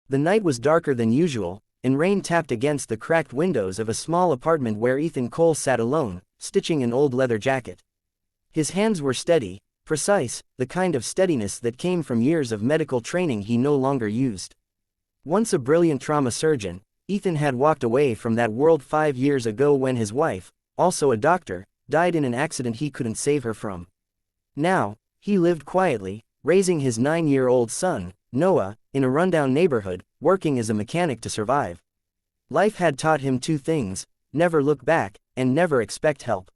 The night was darker than usual, and rain tapped against the cracked windows of a small apartment where Ethan Cole sat alone, stitching an old leather jacket. His hands were steady, precise, the kind of steadiness that came from years of medical training he no longer used. Once a brilliant trauma surgeon, Ethan had walked away from that world 5 years ago when his wife, also a doctor, died in an accident he couldn't save her from. Now, he lived quietly, raising his 9-year-old son, Noah, in a rundown neighborhood, working as a mechanic to survive. Life had taught him 2 things: never look back, and never expect help.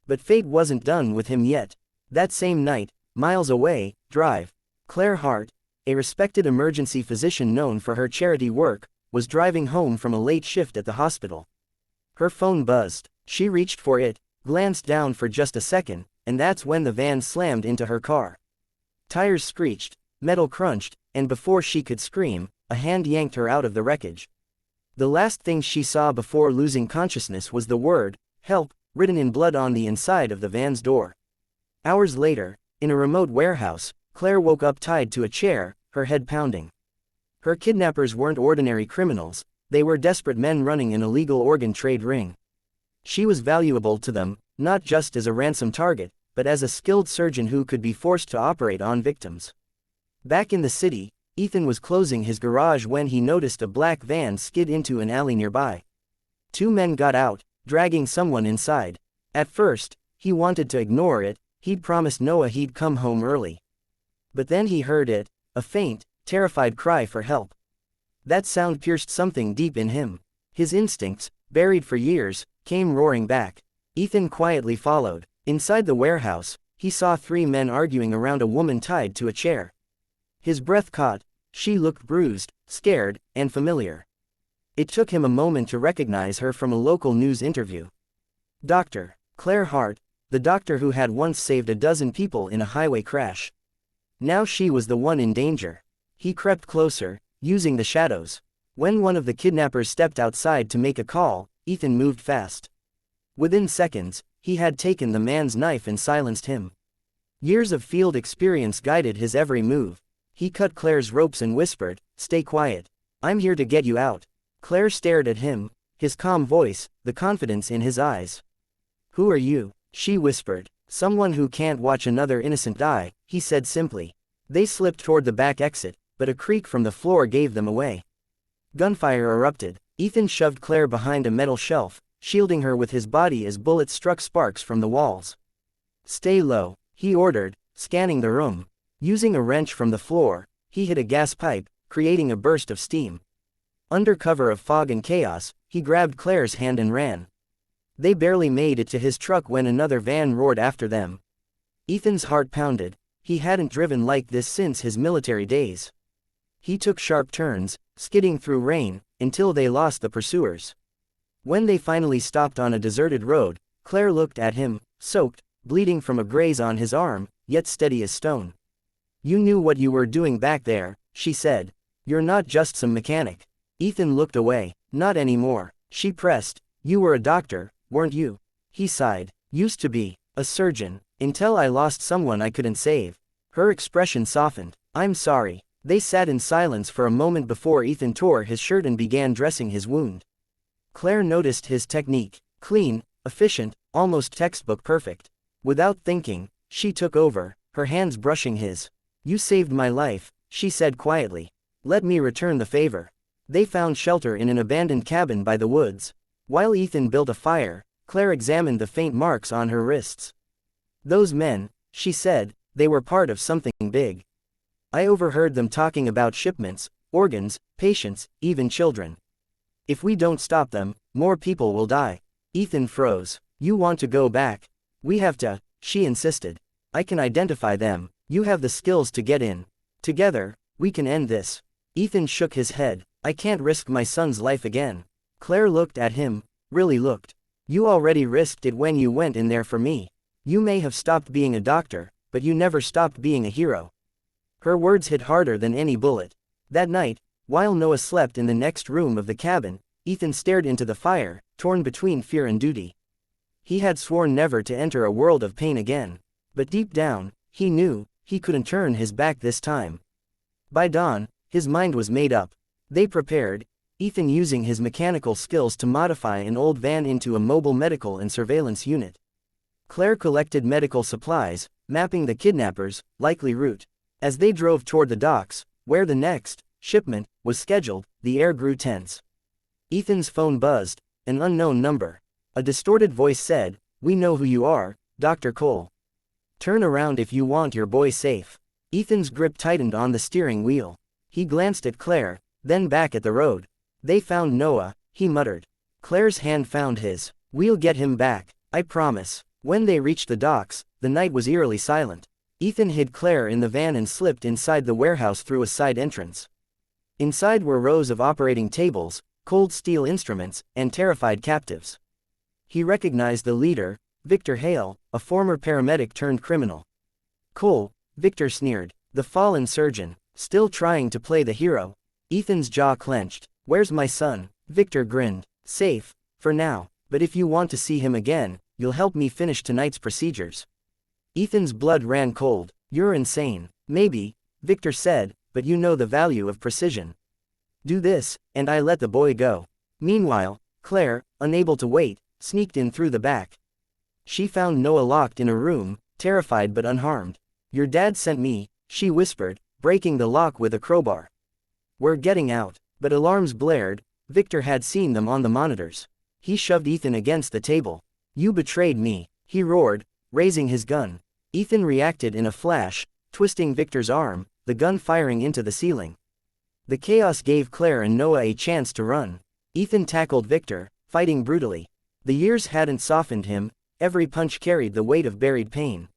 But fate wasn't done with him yet. That same night, miles away, Claire Hart, a respected emergency physician known for her charity work, was driving home from a late shift at the hospital. Her phone buzzed. She reached for it, glanced down for just a second, and that's when the van slammed into her car. Tires screeched, metal crunched, and before she could scream, a hand yanked her out of the wreckage. The last thing she saw before losing consciousness was the word, "Help," written in blood on the inside of the van's door. Hours later, in a remote warehouse, Claire woke up tied to a chair, her head pounding. Her kidnappers weren't ordinary criminals, they were desperate men running an illegal organ trade ring. She was valuable to them, not just as a ransom target, but as a skilled surgeon who could be forced to operate on victims. Back in the city, Ethan was closing his garage when he noticed a black van skid into an alley nearby. 2 men got out, dragging someone inside. At first, he wanted to ignore it. He'd promised Noah he'd come home early. But then he heard it, a faint, terrified cry for help. That sound pierced something deep in him. His instincts, buried for years, came roaring back. Ethan quietly followed. Inside the warehouse, he saw 3 men arguing around a woman tied to a chair. His breath caught. She looked bruised, scared, and familiar. It took him a moment to recognize her from a local news interview. Dr. Claire Hart, the doctor who had once saved a dozen people in a highway crash. Now she was the one in danger. He crept closer, using the shadows. When one of the kidnappers stepped outside to make a call, Ethan moved fast. Within seconds, he had taken the man's knife and silenced him. Years of field experience guided his every move. He cut Claire's ropes and whispered, "Stay quiet. I'm here to get you out." Claire stared at him, his calm voice, the confidence in his eyes. "Who are you?" she whispered. "Someone who can't watch another innocent die," he said simply. They slipped toward the back exit, but a creak from the floor gave them away. Gunfire erupted. Ethan shoved Claire behind a metal shelf, shielding her with his body as bullets struck sparks from the walls. "Stay low," he ordered, scanning the room. Using a wrench from the floor, he hit a gas pipe, creating a burst of steam. Under cover of fog and chaos, he grabbed Claire's hand and ran. They barely made it to his truck when another van roared after them. Ethan's heart pounded. He hadn't driven like this since his military days. He took sharp turns, skidding through rain, until they lost the pursuers. When they finally stopped on a deserted road, Claire looked at him, soaked, bleeding from a graze on his arm, yet steady as stone. "You knew what you were doing back there," she said. "You're not just some mechanic." Ethan looked away. "Not anymore," she pressed. "You were a doctor, weren't you?" He sighed. "Used to be. A surgeon. Until I lost someone I couldn't save." Her expression softened. "I'm sorry." They sat in silence for a moment before Ethan tore his shirt and began dressing his wound. Claire noticed his technique. Clean, efficient, almost textbook perfect. Without thinking, she took over, her hands brushing his. "You saved my life," she said quietly. "Let me return the favor." They found shelter in an abandoned cabin by the woods. While Ethan built a fire, Claire examined the faint marks on her wrists. "Those men," she said, "they were part of something big. I overheard them talking about shipments, organs, patients, even children. If we don't stop them, more people will die." Ethan froze. "You want to go back?" "We have to," she insisted. "I can identify them. You have the skills to get in. Together, we can end this." Ethan shook his head. "I can't risk my son's life again." Claire looked at him, really looked. "You already risked it when you went in there for me. You may have stopped being a doctor, but you never stopped being a hero." Her words hit harder than any bullet. That night, while Noah slept in the next room of the cabin, Ethan stared into the fire, torn between fear and duty. He had sworn never to enter a world of pain again. But deep down, he knew, he couldn't turn his back this time. By dawn, his mind was made up. They prepared, Ethan using his mechanical skills to modify an old van into a mobile medical and surveillance unit. Claire collected medical supplies, mapping the kidnappers' likely route. As they drove toward the docks, where the next shipment was scheduled, the air grew tense. Ethan's phone buzzed, an unknown number. A distorted voice said, "We know who you are, Dr. Cole. Turn around if you want your boy safe." Ethan's grip tightened on the steering wheel. He glanced at Claire, then back at the road. "They found Noah," he muttered. Claire's hand found his. "We'll get him back, I promise." When they reached the docks, the night was eerily silent. Ethan hid Claire in the van and slipped inside the warehouse through a side entrance. Inside were rows of operating tables, cold steel instruments, and terrified captives. He recognized the leader, Victor Hale, a former paramedic turned criminal. "Cole," Victor sneered, "the fallen surgeon, still trying to play the hero." Ethan's jaw clenched. "Where's my son?" Victor grinned. "Safe, for now, but if you want to see him again, you'll help me finish tonight's procedures." Ethan's blood ran cold. "You're insane." "Maybe," Victor said, "but you know the value of precision. Do this, and I let the boy go." Meanwhile, Claire, unable to wait, sneaked in through the back. She found Noah locked in a room, terrified but unharmed. "Your dad sent me," she whispered, breaking the lock with a crowbar. "We're getting out." But alarms blared. Victor had seen them on the monitors. He shoved Ethan against the table. "You betrayed me," he roared, raising his gun. Ethan reacted in a flash, twisting Victor's arm, the gun firing into the ceiling. The chaos gave Claire and Noah a chance to run. Ethan tackled Victor, fighting brutally. The years hadn't softened him, every punch carried the weight of buried pain.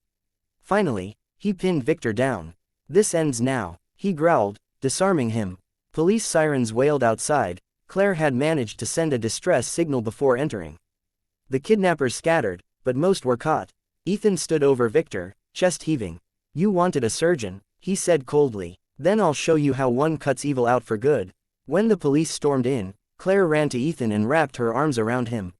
Finally, he pinned Victor down. "This ends now," he growled, disarming him. Police sirens wailed outside. Claire had managed to send a distress signal before entering. The kidnappers scattered, but most were caught. Ethan stood over Victor, chest heaving. "You wanted a surgeon," he said coldly. "Then I'll show you how one cuts evil out for good." When the police stormed in, Claire ran to Ethan and wrapped her arms around him.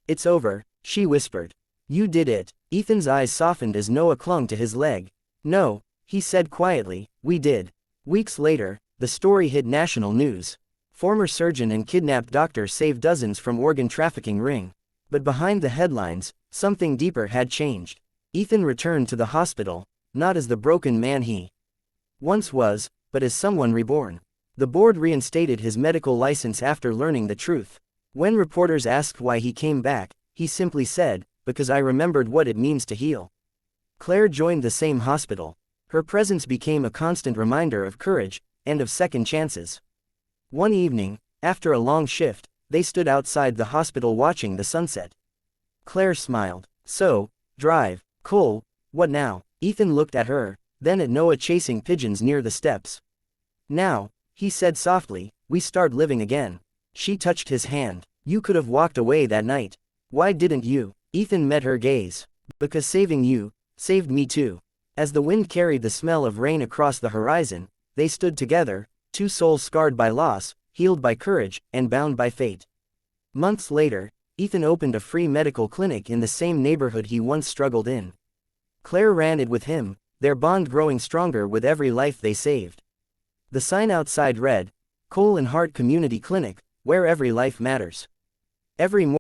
"It's over," she whispered. "You did it." Ethan's eyes softened as Noah clung to his leg. "No," he said quietly, "we did." Weeks later, the story hit national news. Former surgeon and kidnapped doctor saved dozens from organ trafficking ring. But behind the headlines, something deeper had changed. Ethan returned to the hospital, not as the broken man he once was, but as someone reborn. The board reinstated his medical license after learning the truth. When reporters asked why he came back, he simply said, "Because I remembered what it means to heal." Claire joined the same hospital. Her presence became a constant reminder of courage, and of second chances. One evening, after a long shift, they stood outside the hospital watching the sunset. Claire smiled. "So, drive, Cole, what now?" Ethan looked at her, then at Noah chasing pigeons near the steps. "Now," he said softly, "we start living again." She touched his hand. "You could have walked away that night. Why didn't you?" Ethan met her gaze. "Because saving you, saved me too." As the wind carried the smell of rain across the horizon, they stood together, two souls scarred by loss, healed by courage, and bound by fate. Months later, Ethan opened a free medical clinic in the same neighborhood he once struggled in. Claire ran it with him, their bond growing stronger with every life they saved. The sign outside read, "Cole and Hart Community Clinic, where every life matters." Every